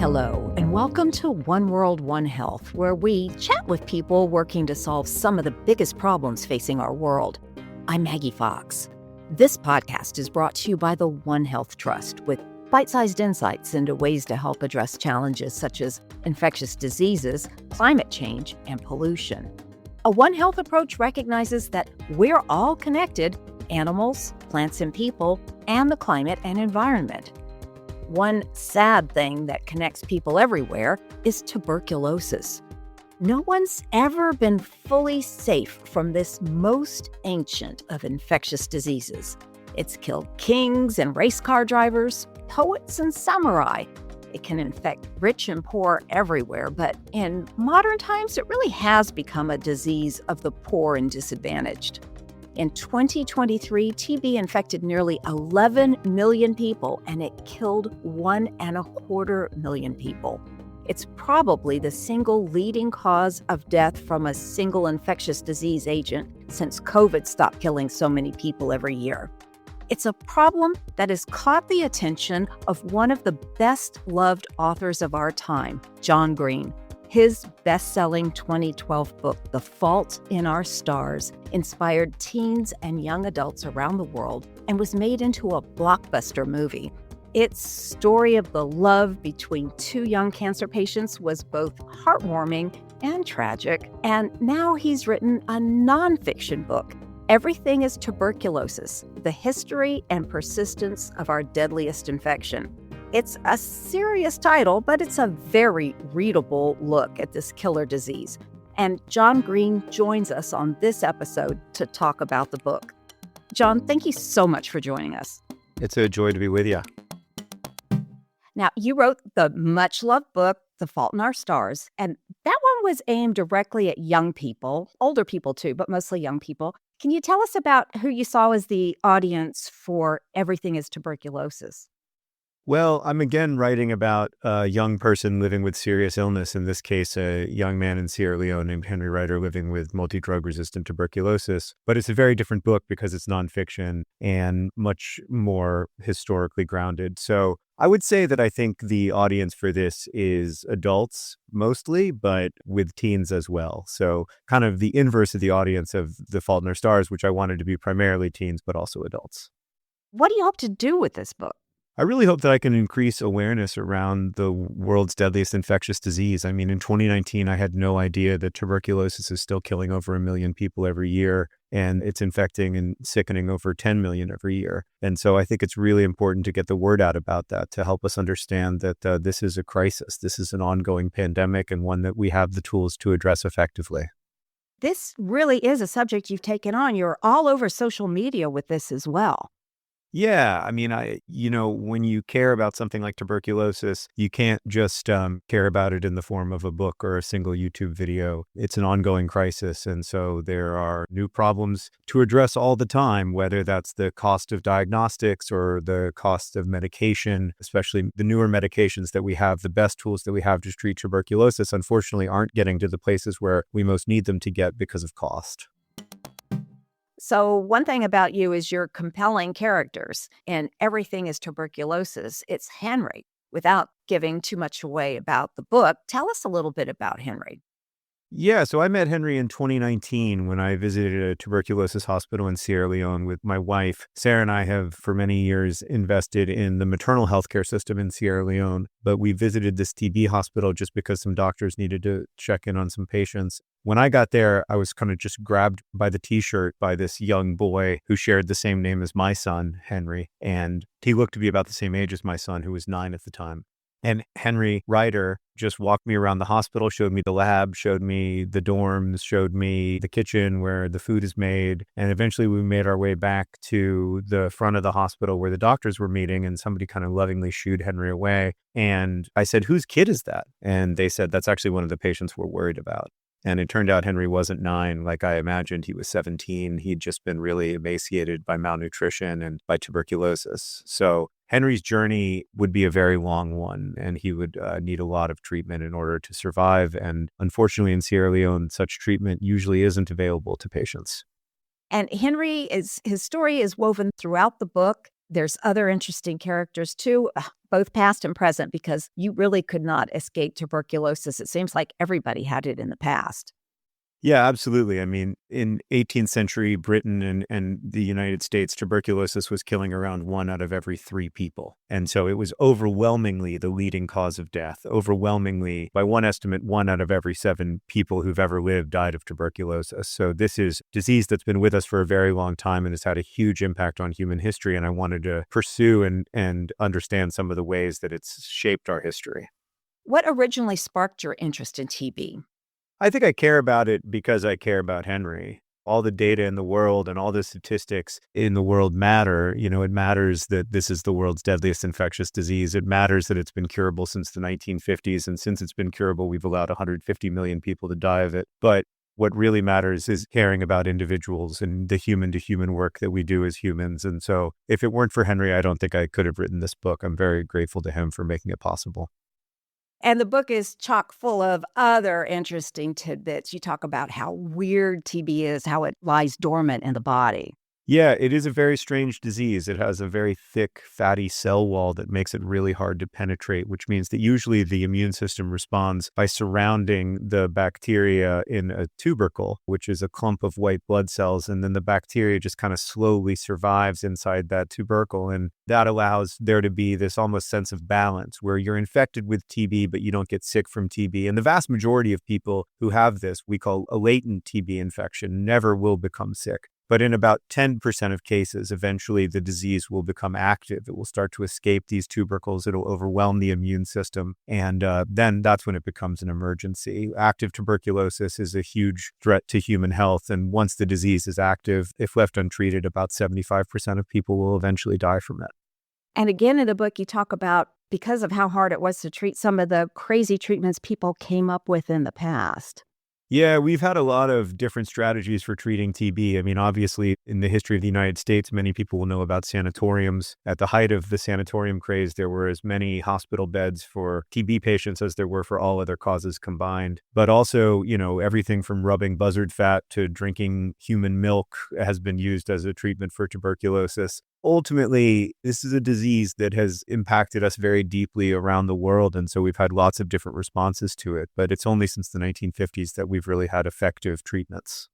Hello, and welcome to One World, One Health, where we chat with people working to solve some of the biggest problems facing our world. I'm Maggie Fox. This podcast is brought to you by the One Health Trust, with bite-sized insights into ways to help address challenges such as infectious diseases, climate change, and pollution. A One Health approach recognizes that we're all connected: animals, plants and people, and the climate and environment. One sad thing that connects people everywhere is tuberculosis. No one's ever been fully safe from this most ancient of infectious diseases. It's killed kings and race car drivers, poets and samurai. It can infect rich and poor everywhere, but in modern times, it really has become a disease of the poor and disadvantaged. In 2023, TB infected nearly 11 million people, and it killed 1.25 million people. It's probably the single leading cause of death from a single infectious disease agent since COVID stopped killing so many people every year. It's a problem that has caught the attention of one of the best-loved authors of our time, John Green. His best-selling 2012 book, The Fault in Our Stars, inspired teens and young adults around the world and was made into a blockbuster movie. Its story of the love between two young cancer patients was both heartwarming and tragic, and now he's written a nonfiction book, Everything Is Tuberculosis: The History and Persistence of Our Deadliest Infection. It's a serious title, but it's a very readable look at this killer disease. And John Green joins us on this episode to talk about the book. John, thank you so much for joining us. It's a joy to be with you. Now, you wrote the much-loved book, The Fault in Our Stars, and that one was aimed directly at young people, older people too, but mostly young people. Can you tell us about who you saw as the audience for Everything Is Tuberculosis? Well, I'm again writing about a young person living with serious illness, in this case, a young man in Sierra Leone named Henry Ryder living with multi-drug resistant tuberculosis. But it's a very different book because it's nonfiction and much more historically grounded. So I would say that I think the audience for this is adults mostly, but with teens as well. So kind of the inverse of the audience of The Fault in Our Stars, which I wanted to be primarily teens, but also adults. What do you hope to do with this book? I really hope that I can increase awareness around the world's deadliest infectious disease. I mean, in 2019, I had no idea that tuberculosis is still killing over 1 million people every year, and it's infecting and sickening over 10 million every year. And so I think it's really important to get the word out about that, to help us understand that this is a crisis. This is an ongoing pandemic, and one that we have the tools to address effectively. This really is a subject you've taken on. You're all over social media with this as well. Yeah, I mean, when you care about something like tuberculosis, you can't just care about it in the form of a book or a single YouTube video. It's an ongoing crisis. And so there are new problems to address all the time, whether that's the cost of diagnostics or the cost of medication, especially the newer medications that we have. The best tools that we have to treat tuberculosis, unfortunately, aren't getting to the places where we most need them to get because of cost. So one thing about you is you're compelling characters, and Everything Is Tuberculosis. It's Henry. Without giving too much away about the book, tell us a little bit about Henry. Yeah, so I met Henry in 2019 when I visited a tuberculosis hospital in Sierra Leone with my wife. Sarah and I have for many years invested in the maternal healthcare system in Sierra Leone, but we visited this TB hospital just because some doctors needed to check in on some patients. When I got there, I was kind of just grabbed by the t-shirt by this young boy who shared the same name as my son, Henry, and he looked to be about the same age as my son, who was 9 at the time. And Henry Ryder just walked me around the hospital, showed me the lab, showed me the dorms, showed me the kitchen where the food is made. And eventually we made our way back to the front of the hospital where the doctors were meeting, and somebody kind of lovingly shooed Henry away. And I said, "Whose kid is that?" And they said, "That's actually one of the patients we're worried about." And it turned out Henry wasn't 9 like I imagined. He was 17. He'd just been really emaciated by malnutrition and by tuberculosis. So Henry's journey would be a very long one, and he would need a lot of treatment in order to survive. And unfortunately, in Sierra Leone, such treatment usually isn't available to patients. And his story is woven throughout the book. There's other interesting characters too, both past and present, because you really could not escape tuberculosis. It seems like everybody had it in the past. Yeah, absolutely. I mean, in 18th century Britain and the United States, tuberculosis was killing around 1 out of every 3 people. And so it was overwhelmingly the leading cause of death. Overwhelmingly, by one estimate, 1 out of every 7 people who've ever lived died of tuberculosis. So this is disease that's been with us for a very long time and has had a huge impact on human history. And I wanted to pursue and understand some of the ways that it's shaped our history. What originally sparked your interest in TB? I think I care about it because I care about Henry. All the data in the world and all the statistics in the world matter. It matters that this is the world's deadliest infectious disease. It matters that it's been curable since the 1950s. And since it's been curable, we've allowed 150 million people to die of it. But what really matters is caring about individuals and the human-to-human work that we do as humans. And so if it weren't for Henry, I don't think I could have written this book. I'm very grateful to him for making it possible. And the book is chock full of other interesting tidbits. You talk about how weird TB is, how it lies dormant in the body. Yeah, it is a very strange disease. It has a very thick, fatty cell wall that makes it really hard to penetrate, which means that usually the immune system responds by surrounding the bacteria in a tubercle, which is a clump of white blood cells. And then the bacteria just kind of slowly survives inside that tubercle. And that allows there to be this almost sense of balance where you're infected with TB, but you don't get sick from TB. And the vast majority of people who have this, we call a latent TB infection, never will become sick. But in about 10% of cases, eventually the disease will become active. It will start to escape these tubercles. It'll overwhelm the immune system. And then that's when it becomes an emergency. Active tuberculosis is a huge threat to human health. And once the disease is active, if left untreated, about 75% of people will eventually die from it. And again, in the book, you talk about, because of how hard it was to treat, some of the crazy treatments people came up with in the past. Yeah, we've had a lot of different strategies for treating TB. I mean, obviously, in the history of the United States, many people will know about sanatoriums. At the height of the sanatorium craze, there were as many hospital beds for TB patients as there were for all other causes combined. But also, everything from rubbing buzzard fat to drinking human milk has been used as a treatment for tuberculosis. Ultimately, this is a disease that has impacted us very deeply around the world. And so we've had lots of different responses to it. But it's only since the 1950s that we've really had effective treatments.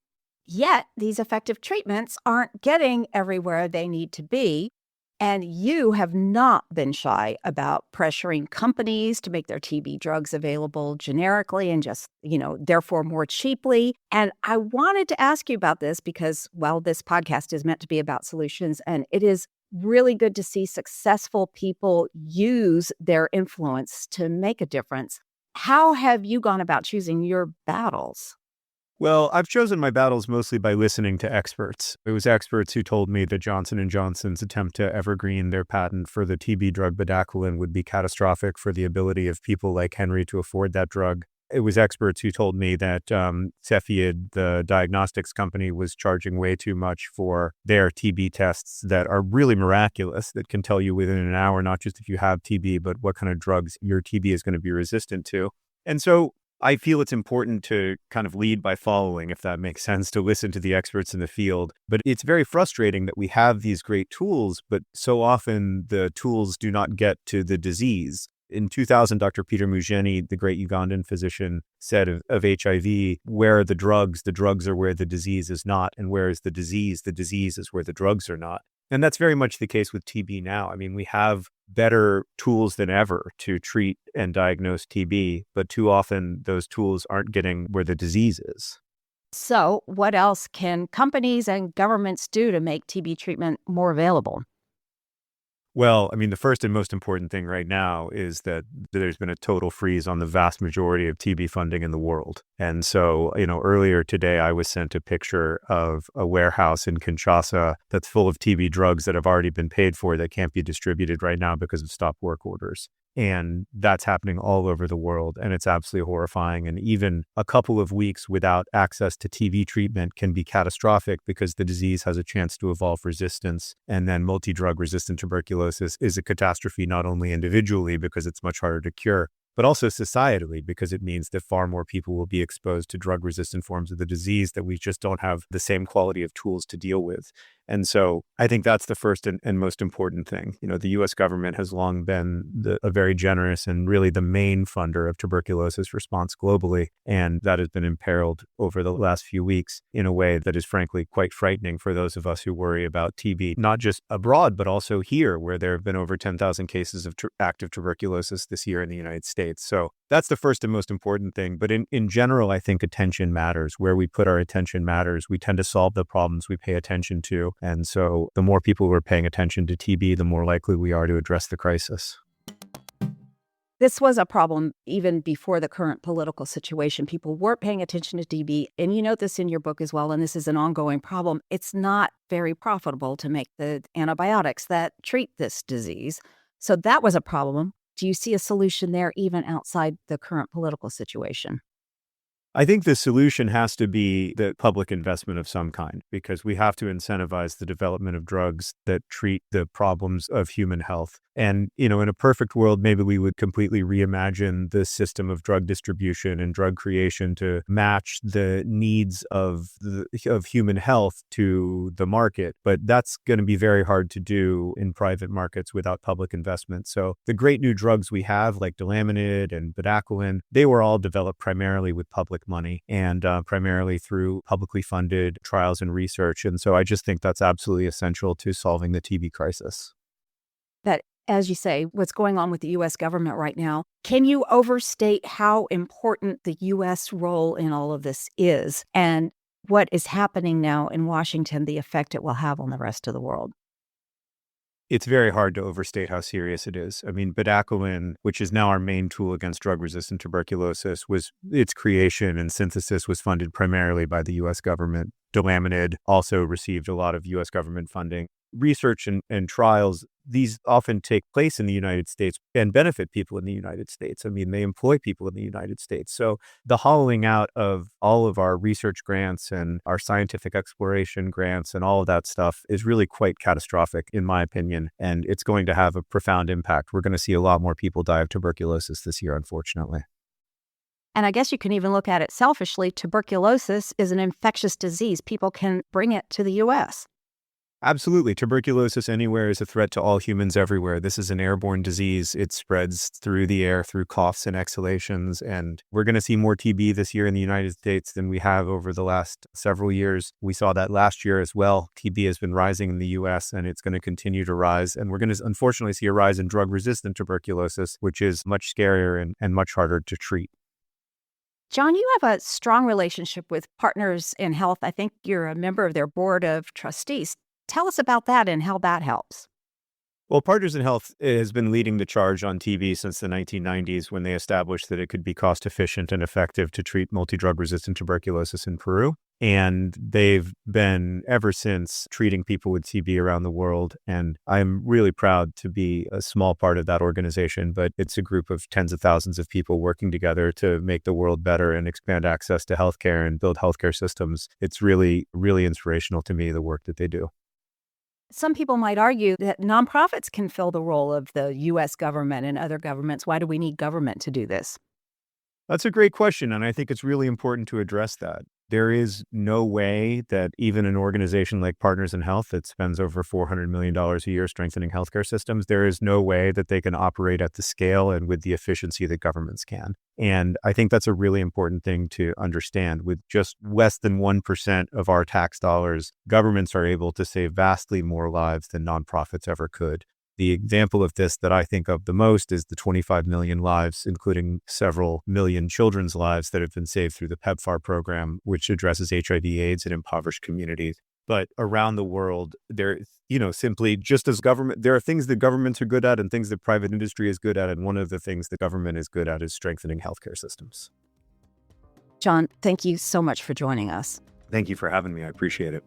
Yet, these effective treatments aren't getting everywhere they need to be. And you have not been shy about pressuring companies to make their TB drugs available generically and just, therefore more cheaply. And I wanted to ask you about this because, well, this podcast is meant to be about solutions, and it is really good to see successful people use their influence to make a difference. How have you gone about choosing your battles? Well, I've chosen my battles mostly by listening to experts. It was experts who told me that Johnson & Johnson's attempt to evergreen their patent for the TB drug bedaquiline would be catastrophic for the ability of people like Henry to afford that drug. It was experts who told me that Cepheid, the diagnostics company, was charging way too much for their TB tests that are really miraculous, that can tell you within an hour, not just if you have TB, but what kind of drugs your TB is going to be resistant to. And so I feel it's important to kind of lead by following, if that makes sense, to listen to the experts in the field. But it's very frustrating that we have these great tools, but so often the tools do not get to the disease. In 2000, Dr. Peter Mugeni, the great Ugandan physician, said of HIV, where are the drugs? The drugs are where the disease is not. And where is the disease? The disease is where the drugs are not. And that's very much the case with TB now. I mean, we have better tools than ever to treat and diagnose TB, but too often those tools aren't getting where the disease is. So, what else can companies and governments do to make TB treatment more available? Well, I mean, the first and most important thing right now is that there's been a total freeze on the vast majority of TB funding in the world. And so, earlier today, I was sent a picture of a warehouse in Kinshasa that's full of TB drugs that have already been paid for that can't be distributed right now because of stop work orders. And that's happening all over the world. And it's absolutely horrifying. And even a couple of weeks without access to TB treatment can be catastrophic because the disease has a chance to evolve resistance. And then multi-drug resistant tuberculosis is a catastrophe, not only individually because it's much harder to cure, but also societally, because it means that far more people will be exposed to drug-resistant forms of the disease that we just don't have the same quality of tools to deal with. And so I think that's the first and most important thing. The U.S. government has long been a very generous and really the main funder of tuberculosis response globally. And that has been imperiled over the last few weeks in a way that is frankly quite frightening for those of us who worry about TB, not just abroad, but also here, where there have been over 10,000 cases of active tuberculosis this year in the United States. So that's the first and most important thing. But in general, I think attention matters. Where we put our attention matters. We tend to solve the problems we pay attention to. And so the more people who are paying attention to TB, the more likely we are to address the crisis. This was a problem even before the current political situation. People weren't paying attention to TB. And you note this in your book as well, and this is an ongoing problem. It's not very profitable to make the antibiotics that treat this disease. So that was a problem. Do you see a solution there even outside the current political situation? I think the solution has to be the public investment of some kind, because we have to incentivize the development of drugs that treat the problems of human health. And, in a perfect world, maybe we would completely reimagine the system of drug distribution and drug creation to match the needs of human health to the market. But that's going to be very hard to do in private markets without public investment. So the great new drugs we have, like Delamanid and Bedaquiline, they were all developed primarily with public money and primarily through publicly funded trials and research. And so I just think that's absolutely essential to solving the TB crisis. That, as you say, what's going on with the U.S. government right now, can you overstate how important the U.S. role in all of this is and what is happening now in Washington, the effect it will have on the rest of the world? It's very hard to overstate how serious it is. I mean, Bedaquiline, which is now our main tool against drug-resistant tuberculosis, its creation and synthesis was funded primarily by the U.S. government. Delamanid also received a lot of U.S. government funding. Research and trials, these often take place in the United States and benefit people in the United States. I mean, they employ people in the United States. So the hollowing out of all of our research grants and our scientific exploration grants and all of that stuff is really quite catastrophic, in my opinion. And it's going to have a profound impact. We're going to see a lot more people die of tuberculosis this year, unfortunately. And I guess you can even look at it selfishly. Tuberculosis is an infectious disease. People can bring it to the U.S. Absolutely. Tuberculosis anywhere is a threat to all humans everywhere. This is an airborne disease. It spreads through the air, through coughs and exhalations. And we're going to see more TB this year in the United States than we have over the last several years. We saw that last year as well. TB has been rising in the U.S. and it's going to continue to rise. And we're going to unfortunately see a rise in drug-resistant tuberculosis, which is much scarier and much harder to treat. John, you have a strong relationship with Partners in Health. I think you're a member of their board of trustees. Tell us about that and how that helps. Well, Partners in Health has been leading the charge on TB since the 1990s when they established that it could be cost efficient and effective to treat multi-drug resistant tuberculosis in Peru. And they've been ever since treating people with TB around the world. And I'm really proud to be a small part of that organization, but it's a group of tens of thousands of people working together to make the world better and expand access to healthcare and build healthcare systems. It's really, really inspirational to me, the work that they do. Some people might argue that nonprofits can fill the role of the U.S. government and other governments. Why do we need government to do this? That's a great question, and I think it's really important to address that. There is no way that even an organization like Partners in Health that spends over $400 million a year strengthening healthcare systems, there is no way that they can operate at the scale and with the efficiency that governments can. And I think that's a really important thing to understand. With just less than 1% of our tax dollars, governments are able to save vastly more lives than nonprofits ever could. The example of this that I think of the most is the 25 million lives, including several million children's lives that have been saved through the PEPFAR program, which addresses HIV/AIDS in impoverished communities. But around the world, simply just as government, there are things that governments are good at and things that private industry is good at. And one of the things that government is good at is strengthening healthcare systems. John, thank you so much for joining us. Thank you for having me. I appreciate it.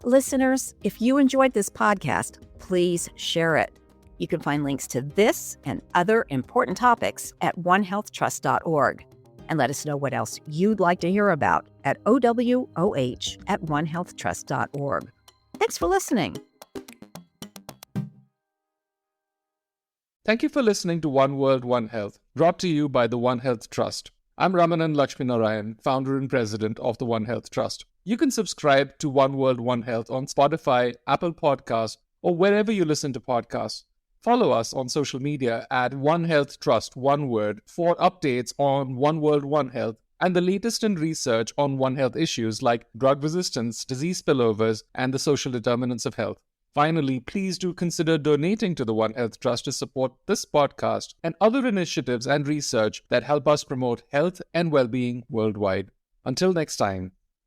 Listeners, if you enjoyed this podcast, please share it. You can find links to this and other important topics at onehealthtrust.org. And let us know what else you'd like to hear about at OWOH@onehealthtrust.org. Thanks for listening. Thank you for listening to One World, One Health, brought to you by the One Health Trust. I'm Ramanan Lakshminarayan, founder and president of the One Health Trust. You can subscribe to One World, One Health on Spotify, Apple Podcasts, or wherever you listen to podcasts. Follow us on social media at One Health Trust, one word, for updates on One World, One Health and the latest in research on One Health issues like drug resistance, disease spillovers, and the social determinants of health. Finally, please do consider donating to the One Health Trust to support this podcast and other initiatives and research that help us promote health and well-being worldwide. Until next time.